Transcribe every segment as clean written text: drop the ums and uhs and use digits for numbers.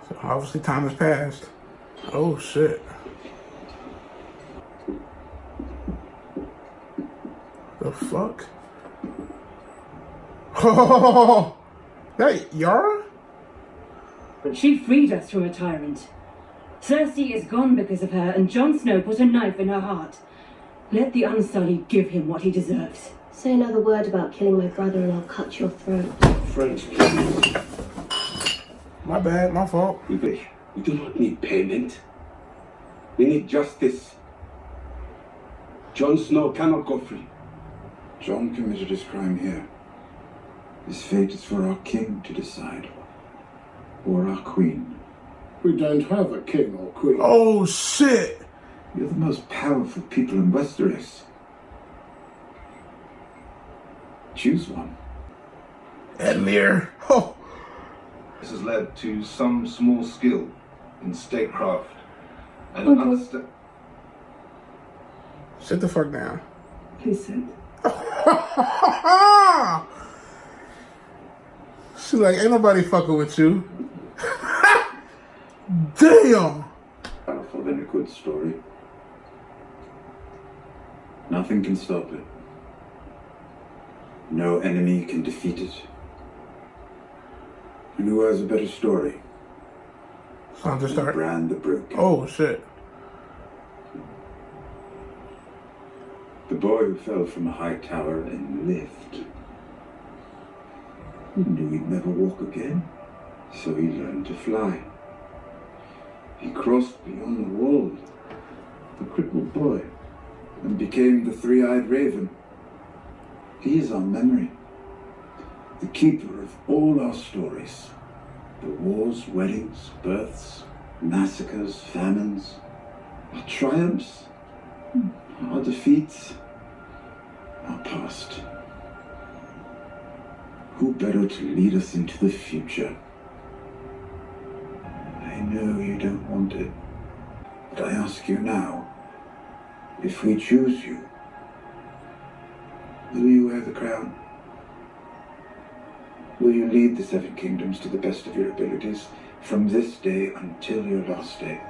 So obviously time has passed. Oh shit. The fuck? Oh, that Yara? But she freed us from a tyrant. Cersei is gone because of her, and Jon Snow put a knife in her heart. Let the Unsullied give him what he deserves. Say another word about killing my brother and I'll cut your throat. Friends, My bad, my fault. we do not need payment. We need justice. Jon Snow cannot go free. Jon committed his crime here. His fate is for our king to decide. Or our queen. We don't have a king or queen. Oh shit. You're the most powerful people in Westeros. Choose one. Edmure. Oh. This has led to some small skill in statecraft and Okay. understand. Sit the fuck down. Please sit. She's like, ain't nobody fucking with you. Damn. Powerful in a good story. Nothing can stop it. No enemy can defeat it. And who has a better story? Time to start. Bran the Broken. Oh shit. The boy who fell from a high tower and lived. He knew he'd never walk again, so he learned to fly. He crossed beyond the wall, the crippled boy, and became the three-eyed raven. He is our memory, the keeper of all our stories. The wars, weddings, births, massacres, famines, our triumphs, our defeats, our past. Who better to lead us into the future? I know you don't want it, but I ask you now, if we choose you, will you wear the crown? Will you lead the Seven Kingdoms to the best of your abilities from this day until your last day?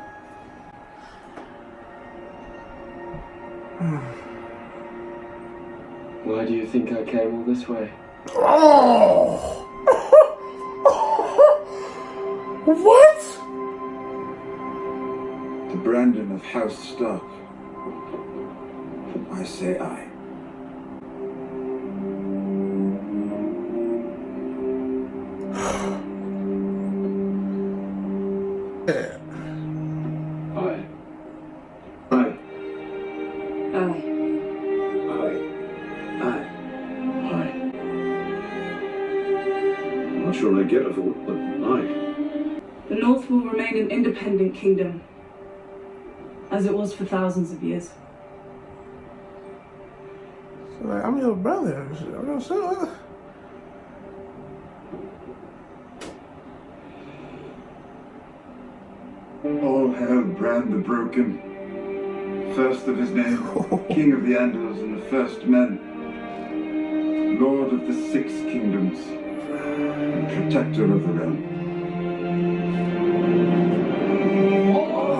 Why do you think I came all this way? Oh! What? To Brandon of House Stark, I say aye. Yeah. Aye. Aye. Aye. Aye. Aye. Aye. I'm not sure I get a vote, but aye. The North will remain an independent kingdom, as it was for thousands of years. So like, I'm your brother. I'm your son. All hail Bran the Broken, first of his name, King of the Andals and the First Men, Lord of the Six Kingdoms, and Protector of the Realm.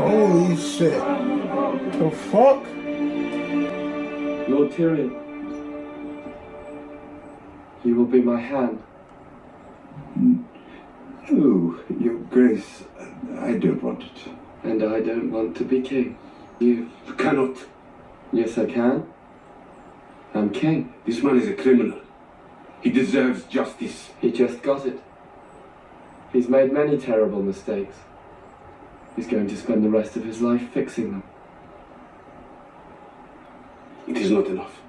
Holy shit. The fuck? Lord Tyrion, you will be my hand. Oh, Your Grace, I don't want it. And I don't want to be king. You Cannot. Yes, I can. I'm king. This man is a criminal. He deserves justice. He just got it. He's made many terrible mistakes. He's going to spend the rest of his life fixing them. It is not enough.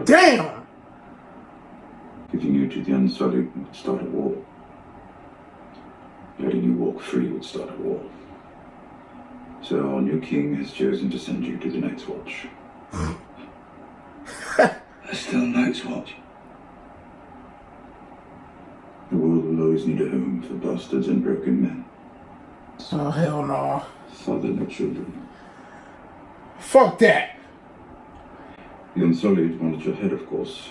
Damn! Giving you to the Unsullied would start a war. Letting you walk free would start a war. So our new king has chosen to send you to the Night's Watch. There's still Night's Watch. The world will always need a home for bastards and broken men. Oh, hell no. Father no children. Fuck that. The Unsullied wanted your head, of course.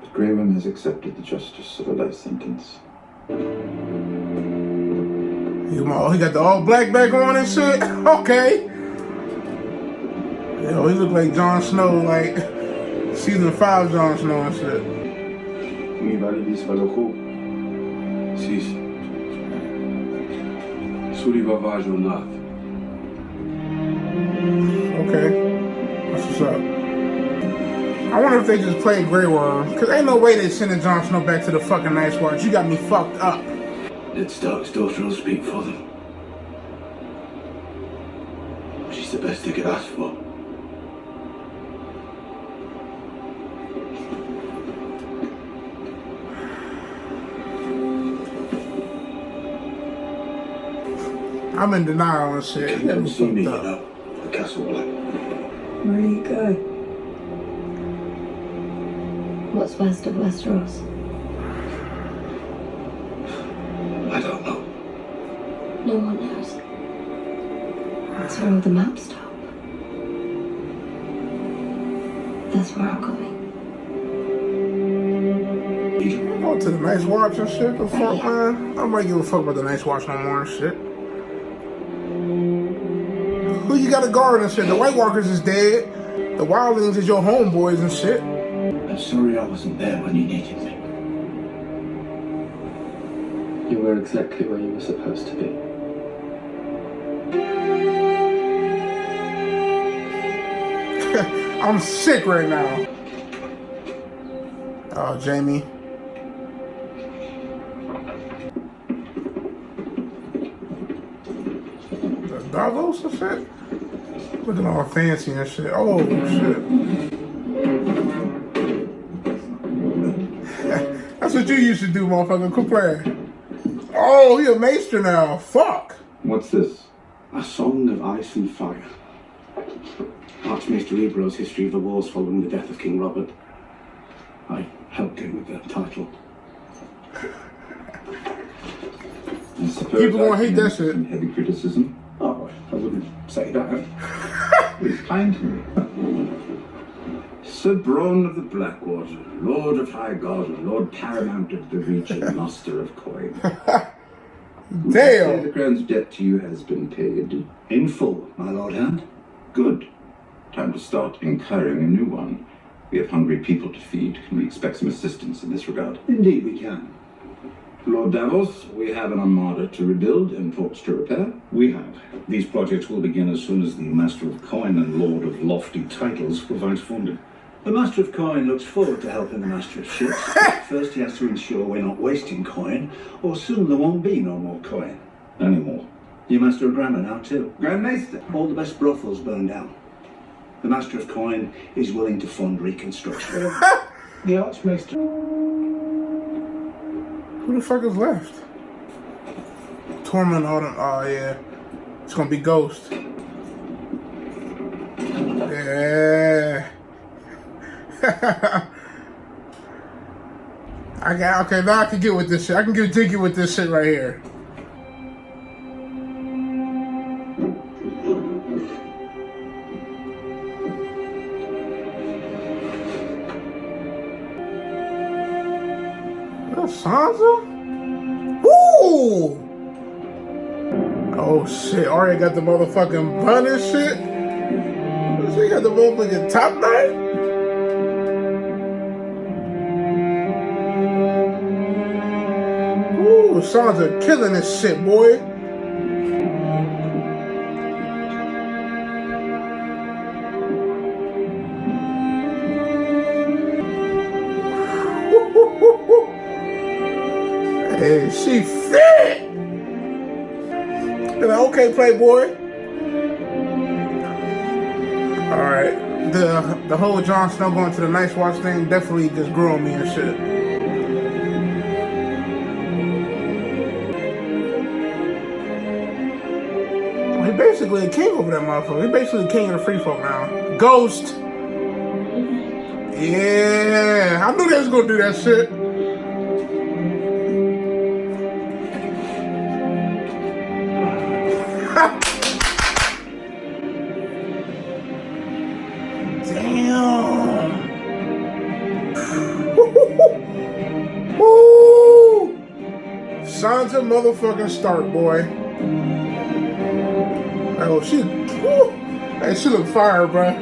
But Graham has accepted the justice of a life sentence. He got the all black back on and shit. Okay. Yo, he look like Jon Snow, like season 5 Jon Snow and shit. Mi validis valochu. Sis. Suri vavajo nath. Okay. That's what's up. I wonder if they just played Grey Worm. Cause ain't no way they sending Jon Snow back to the fucking Night's Watch. You got me fucked up. Ned Stark's daughter will speak for them. She's the best they could ask for. I'm in denial and shit. You never see me, you know, the Castle Black. Where do you go? What's west of Westeros? I don't know. No one knows. That's where all the maps stop. That's where I'm going. Go to the Night's Watch and shit. The fuck, man? I might give a fuck about the Night's Watch no more and shit. Who you got to guard and shit? The White Walkers is dead. The Wildlings is your homeboys and shit. I'm sorry I wasn't there when you needed me. You were exactly where you were supposed to be. I'm sick right now. Oh, Jamie. The Davos and shit? Looking all fancy and shit. Oh, shit. That's what you used to do, motherfucker. Quit playing. Oh, he a maester now. Fuck. What's this? A Song of Ice and Fire. Archmaester Ebro's history of the wars following the death of King Robert. I helped him with the title. People gonna hate that shit. Some heavy criticism. Oh, I wouldn't say that. He's kind to me. Sir Bronn of the Blackwater, Lord of High Garden, Lord Paramount of the region, Master of Coin. Damn. The Crown's debt to you has been paid. In full, my Lord Hand. Good. Time to start incurring a new one. We have hungry people to feed. Can we expect some assistance in this regard? Indeed we can. Lord Davos, we have an armada to rebuild and ports to repair. We have. These projects will begin as soon as the Master of Coin and Lord of Lofty Titles provides funding. The Master of Coin looks forward to helping the Master of Ships. First he has to ensure we're not wasting coin, or soon there won't be no more coin. Anymore. You're Master of Grammar now too. Grand Maester. All the best brothels burned down. The Master of Coin is willing to fund reconstruction. The Archmaester. Who the fuck is left? Tormund, Autumn. Oh, yeah. It's gonna be Ghost. Yeah. Okay, now I can get with this shit. I can get jiggy with this shit right here. Sansa? Woo! Oh shit, Arya got the motherfucking bun and shit. She got the motherfucking top knife? Ooh, Sansa killing this shit, boy. Hey, she fit! Like, okay, Playboy. Alright. The whole Jon Snow going to the Night's Watch thing definitely just grew on me and shit. Well, he basically a king over that motherfucker. He basically the king of the free folk now. Ghost! Yeah, I knew they was gonna do that shit. Damn. Woo! Sansa motherfucking Stark, boy. Oh, she, woo, hey, she look fire, bro.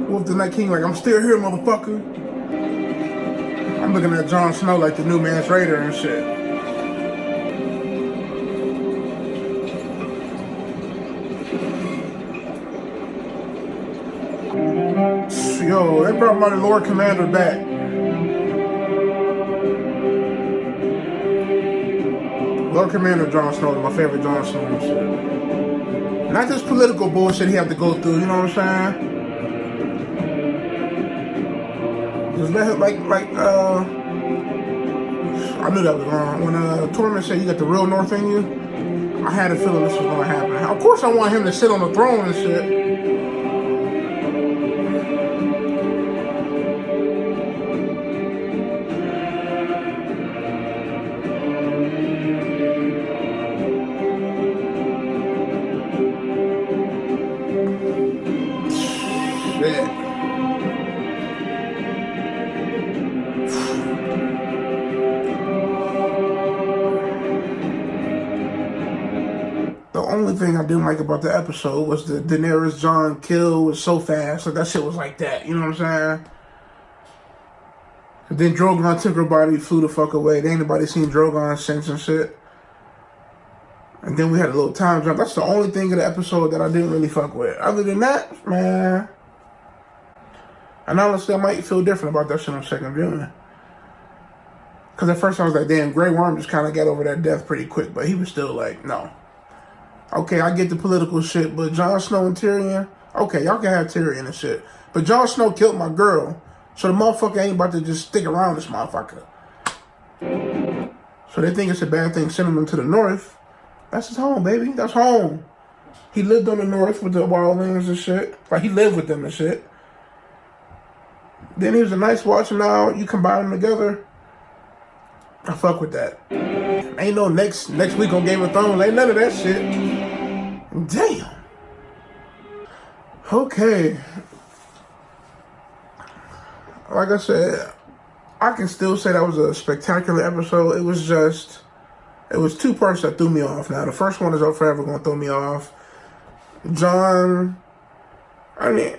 Wolf the Night King, like, I'm still here, motherfucker. I'm looking at Jon Snow like the new man's Raider and shit. Yo, they brought my Lord Commander back. Lord Commander Jon Snow is my favorite Jon Snow and shit. Not this political bullshit he have to go through, you know what I'm saying? Just let him, I knew that was wrong. When Tormund said you got the real North in you, I had a feeling this was gonna happen. Of course I want him to sit on the throne and shit. The only thing I didn't like about the episode was the Daenerys Jon kill was so fast. Like, that shit was like that. You know what I'm saying? And then Drogon took her body, flew the fuck away. There ain't nobody seen Drogon since and shit. And then we had a little time jump. That's the only thing in the episode that I didn't really fuck with. Other than that, man. And honestly, I might feel different about that shit on second viewing. Because at first I was like, damn, Grey Worm just kind of got over that death pretty quick. But he was still like, no. Okay, I get the political shit, but Jon Snow and Tyrion, okay, y'all can have Tyrion and shit. But Jon Snow killed my girl, so the motherfucker ain't about to just stick around this motherfucker. So they think it's a bad thing sending him to the north. That's his home, baby. That's home. He lived on the north with the wildlings and shit. Like, he lived with them and shit. Then he was a nice watcher. Now you combine them together. I fuck with that. Ain't no next week on Game of Thrones. Ain't none of that shit. Damn. Okay. Like I said, I can still say that was a spectacular episode. It was two parts that threw me off. Now, the first one is forever going to throw me off. Jon, I mean,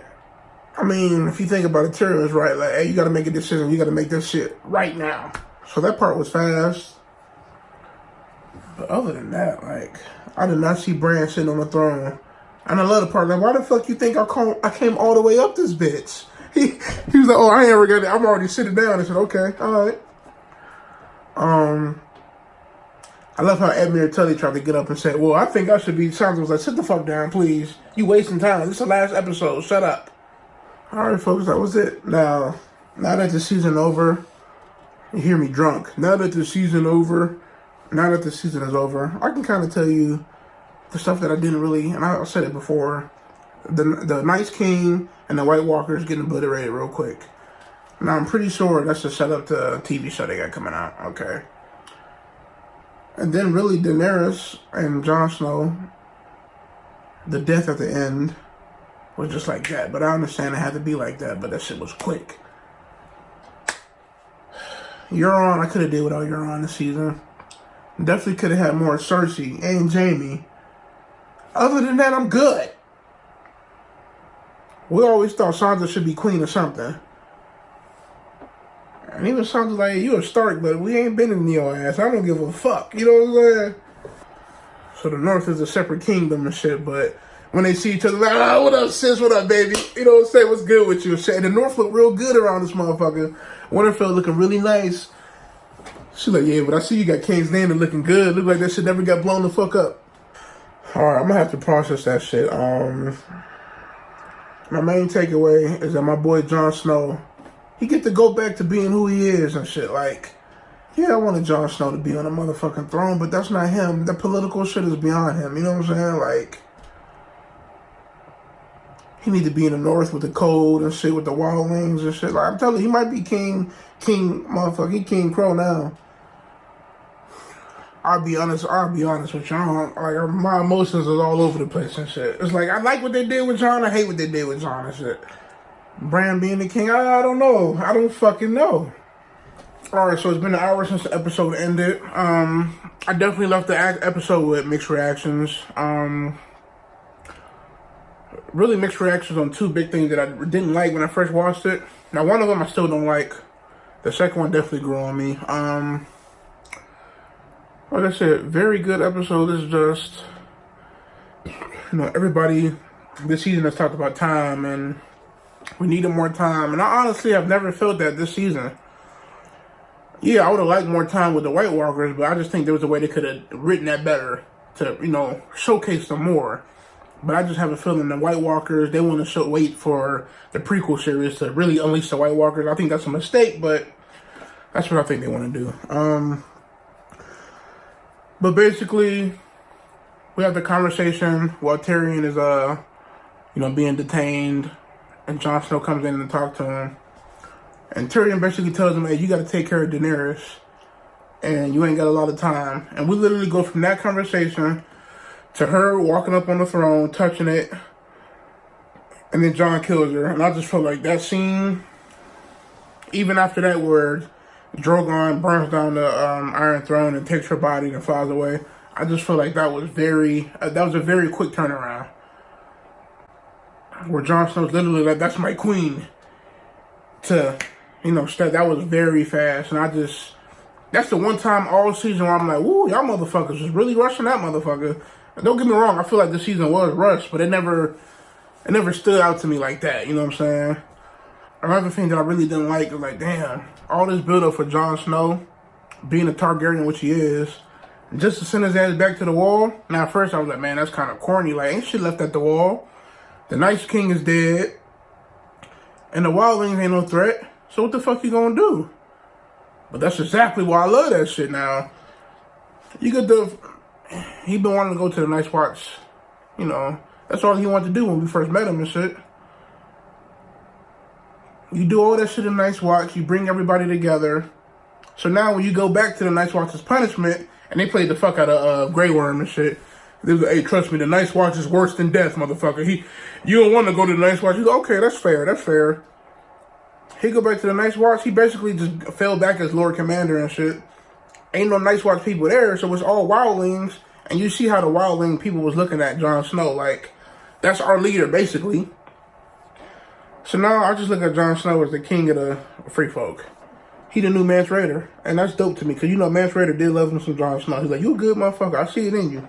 if you think about it, Tyrion's right. Like, hey, you got to make a decision. You got to make this shit right now. So that part was fast. But other than that, like, I did not see Bran sitting on the throne. And I love the part, like, why the fuck you think I came all the way up this bitch? He was like, oh, I ain't ever got it. I'm already sitting down. I said, okay, all right. I love how Edmure Tully tried to get up and say, well, I think I should be. Sansa was like, sit the fuck down, please. You wasting time. This is the last episode. Shut up. All right, folks, that was it. Now that the season over, you hear me drunk. Now that the season is over, I can kind of tell you the stuff that I didn't really, and I said it before, the Night's King and the White Walkers getting obliterated real quick. Now, I'm pretty sure that's to set up the TV show they got coming out, okay? And then really Daenerys and Jon Snow, the death at the end was just like that. But I understand it had to be like that, but that shit was quick. Euron, I could have did without Euron this season. Definitely could have had more Cersei and Jaime. Other than that, I'm good. We always thought Sansa should be queen or something. And even Sansa's like, you a Stark, but we ain't been in your ass. I don't give a fuck. You know what I'm saying? So the North is a separate kingdom and shit, but when they see each other, like, oh, what up, sis? What up, baby? You know what I'm saying? What's good with you? And the North look real good around this motherfucker. Winterfell looking really nice. She's like, yeah, but I see you got King's Landing looking good. Look like that shit never got blown the fuck up. Alright, I'm gonna have to process that shit. My main takeaway is that my boy Jon Snow, he get to go back to being who he is and shit. Like, yeah, I wanted Jon Snow to be on a motherfucking throne, but that's not him. The political shit is beyond him. You know what I'm saying? Like, he need to be in the North with the cold and shit, with the wildlings and shit. Like, I'm telling you, he might be king, motherfucker. He King Crow now. I'll be honest with y'all. Like, my emotions is all over the place and shit. It's like, I like what they did with Jon. I hate what they did with Jon and shit. Bran being the king, I don't know. I don't fucking know. Alright, so it's been an hour since the episode ended. I definitely left the episode with mixed reactions. Really mixed reactions on two big things that I didn't like when I first watched it. Now, one of them I still don't like. The second one definitely grew on me. Like I said, very good episode. This is just, everybody this season has talked about time, and we needed more time. And I honestly have never felt that this season. Yeah, I would have liked more time with the White Walkers, but I just think there was a way they could have written that better to, showcase them more. But I just have a feeling the White Walkers, they want to wait for the prequel series to really unleash the White Walkers. I think that's a mistake, but that's what I think they want to do. But basically, we have the conversation while Tyrion is, being detained, and Jon Snow comes in to talk to him. And Tyrion basically tells him, hey, you got to take care of Daenerys, and you ain't got a lot of time. And we literally go from that conversation to her walking up on the throne, touching it, and then Jon kills her. And I just felt like that scene, even after that word, Drogon burns down the Iron Throne and takes her body and flies away. I just feel like that was a very quick turnaround. Where Jon Snow's literally like, that's my queen. To, that was very fast. And that's the one time all season where I'm like, woo, y'all motherfuckers was really rushing that motherfucker. And don't get me wrong, I feel like this season was rushed, but it never stood out to me like that, you know what I'm saying? Another thing that I really didn't like is like, damn, all this build up for Jon Snow, being a Targaryen, which he is, just to send his ass back to the wall. Now at first I was like, man, that's kind of corny, like ain't shit left at the wall. The Night King is dead, and the wildlings ain't no threat, so what the fuck you gonna do? But that's exactly why I love that shit now. He been wanting to go to the Night's Watch, that's all he wanted to do when we first met him and shit. You do all that shit in Night's Watch, you bring everybody together. So now when you go back to the Night's Watch's punishment, and they played the fuck out of Grey Worm and shit, they was like, hey, trust me, the Night's Watch is worse than death, motherfucker. You don't want to go to the Night's Watch. You go, okay, that's fair. He go back to the Night's Watch, he basically just fell back as Lord Commander and shit. Ain't no Night's Watch people there, so it's all wildlings. And you see how the wildling people was looking at Jon Snow, like, that's our leader, basically. So now I just look at Jon Snow as the king of the free folk. He the new Mance Rayder, and that's dope to me, because Mance Rayder did love him some Jon Snow. He's like, you a good motherfucker, I see it in you.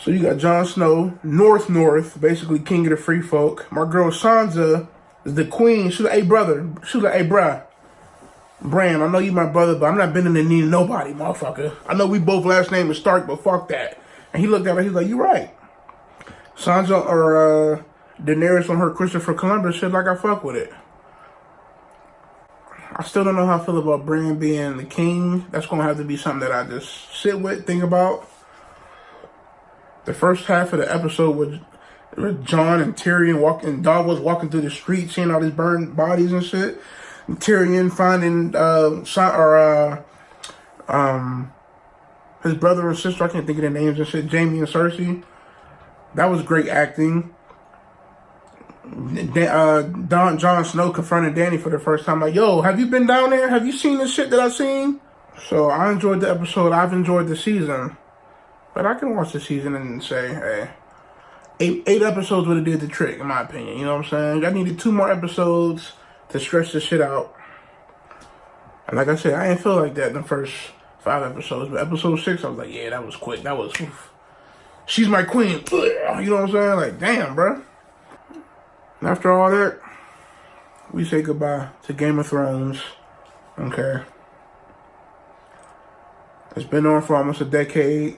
So you got Jon Snow, North, basically king of the free folk. My girl Sansa is the queen. She like, hey brother, she like, hey bruh, Bran, I know you my brother, but I'm not bending the knee to nobody, motherfucker. I know we both last name is Stark, but fuck that. And he looked at her, he's like, you right. Sansa or Daenerys on her Christopher Columbus shit, like I fuck with it. I still don't know how I feel about Bran being the king. That's going to have to be something that I just sit with, think about. The first half of the episode with Jon and Tyrion Davos walking through the street, seeing all these burned bodies and shit. And Tyrion finding his brother or sister, I can't think of their names and shit, Jaime and Cersei. That was great acting. Jon Snow confronted Dany for the first time, like, yo, have you been down there? Have you seen the shit that I've seen? So I enjoyed the episode. I've enjoyed the season. But I can watch the season and say, hey, eight episodes would have did the trick, in my opinion. You know what I'm saying? I needed 2 more episodes to stretch the shit out. And like I said, I didn't feel like that in the first 5 episodes. But episode 6, I was like, yeah, that was quick. That was, oof. She's my queen. You know what I'm saying? Like, damn, bro. And after all that, we say goodbye to Game of Thrones. Okay. It's been on for almost a decade.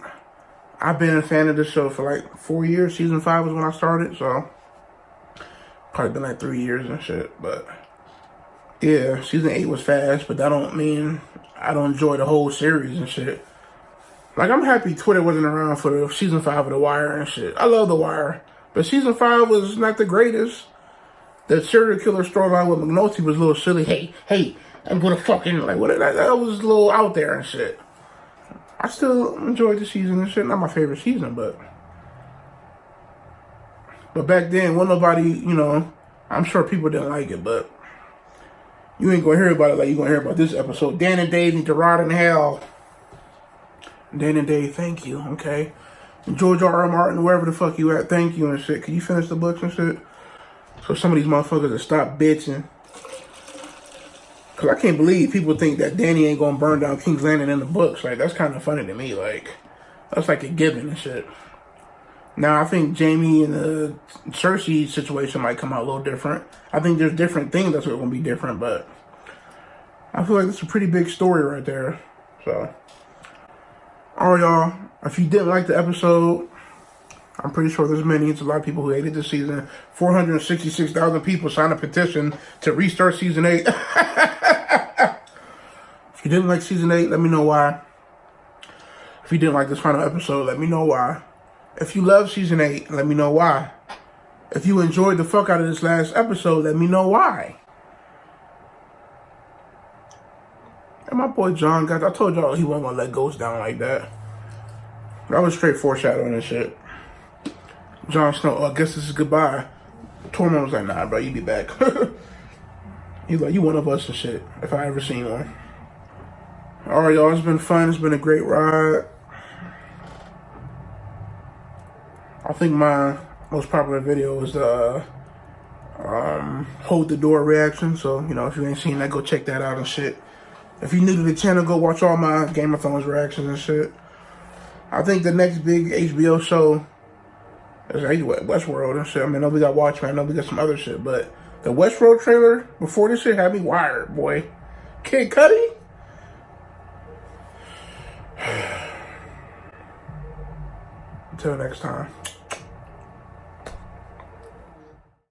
I've been a fan of this show for like 4 years. Season 5 was when I started, so probably been like 3 years and shit. But yeah, season 8 was fast, but that don't mean I don't enjoy the whole series and shit. Like, I'm happy Twitter wasn't around for the season 5 of The Wire and shit. I love The Wire, but season 5 was not the greatest. The serial killer storyline with McNulty was a little silly. Hey, I'm gonna fucking, like, what? That was a little out there and shit. I still enjoyed the season and shit. Not my favorite season, but But back then, wasn't nobody, you know, I'm sure people didn't like it, but you ain't gonna hear about it like you gonna hear about this episode. Dan and Dave need to rot in hell. Dan and Dave, thank you, okay? And George R. R. Martin, wherever the fuck you at, thank you and shit. Can you finish the books and shit? So some of these motherfuckers will stop bitching. Cause I can't believe people think that Danny ain't gonna burn down King's Landing in the books. Like, that's kind of funny to me. Like, that's like a given and shit. Now, I think Jamie and the Cersei situation might come out a little different. I think there's different things that's going to be different, but I feel like it's a pretty big story right there. So, all right, y'all. If you didn't like the episode, I'm pretty sure there's a lot of people who hated this season. 466,000 people signed a petition to restart season 8. If you didn't like season 8, let me know why. If you didn't like this final episode, let me know why. If you love season 8, let me know why. If you enjoyed the fuck out of this last episode, let me know why. And my boy John, guys, I told y'all he wasn't gonna let Ghost down like that. That was straight foreshadowing and shit. Jon Snow, oh, I guess this is goodbye. Tormund was like, nah, bro, you be back. He's like, you one of us and shit, if I ever seen one. Alright, y'all, it's been fun. It's been a great ride. I think my most popular video was the Hold the Door reaction. So, you know, if you ain't seen that, go check that out and shit. If you're new to the channel, go watch all my Game of Thrones reactions and shit. I think the next big HBO show is Westworld and shit. I mean, I know we got Watchmen, I know we got some other shit, but the Westworld trailer before this shit had me wired, boy. Kid Cudi? Until next time.